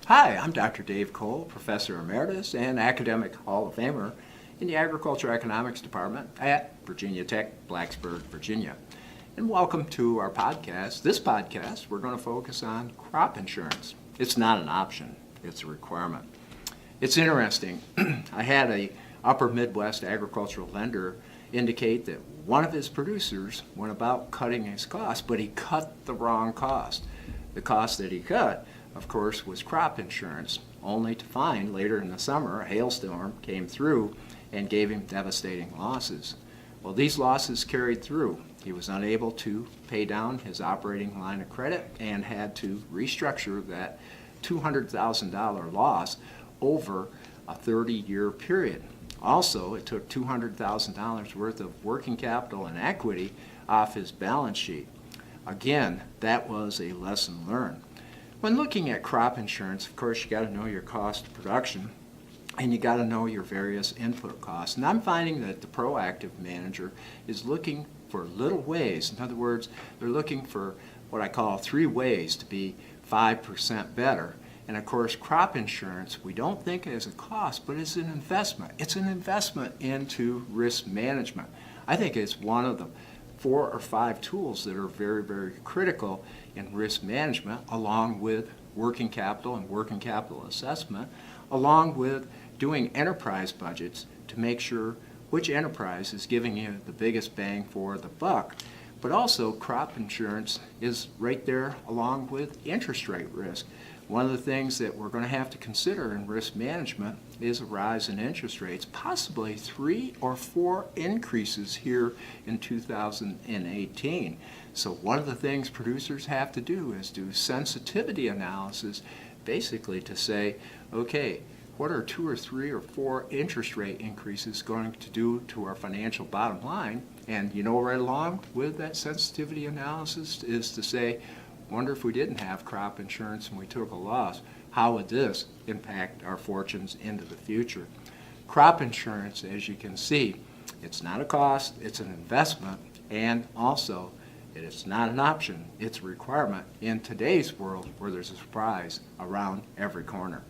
Hi, I'm Dr. Dave Cole, Professor Emeritus and Academic Hall of Famer in the Agriculture Economics Department at Virginia Tech, Blacksburg, Virginia. And welcome to our podcast. This podcast, we're going to focus on crop insurance. It's not an option, it's a requirement. It's interesting. I had a upper Midwest agricultural lender indicate that one of his producers went about cutting his cost, but he cut the wrong cost. The cost that he cut, of course, was crop insurance, only to find later in the summer a hailstorm came through and gave him devastating losses. Well, these losses carried through. He was unable to pay down his operating line of credit and had to restructure that $200,000 loss over a 30-year period. Also, it took $200,000 worth of working capital and equity off his balance sheet. Again, that was a lesson learned. When looking at crop insurance, of course, you got to know your cost of production and you got to know your various input costs. And I'm finding that the proactive manager is looking for little ways. In other words, they're looking for what I call 3 ways to be 5% better. And of course, crop insurance, we don't think as a cost, but it's an investment. It's an investment into risk management. I think it's one of the 4 or 5 tools that are very, very critical in risk management, along with working capital and working capital assessment, along with doing enterprise budgets to make sure which enterprise is giving you the biggest bang for the buck. But also, crop insurance is right there along with interest rate risk. One of the things that we're going to have to consider in risk management is a rise in interest rates, possibly 3 or 4 increases here in 2018. So one of the things producers have to do is do sensitivity analysis, basically to say, okay, what are 2 or 3 or 4 interest rate increases going to do to our financial bottom line? And right along with that sensitivity analysis is to say, wonder if we didn't have crop insurance and we took a loss, how would this impact our fortunes into the future? Crop insurance, as you can see, it's not a cost, it's an investment, and also it's not an option, it's a requirement in today's world where there's a surprise around every corner.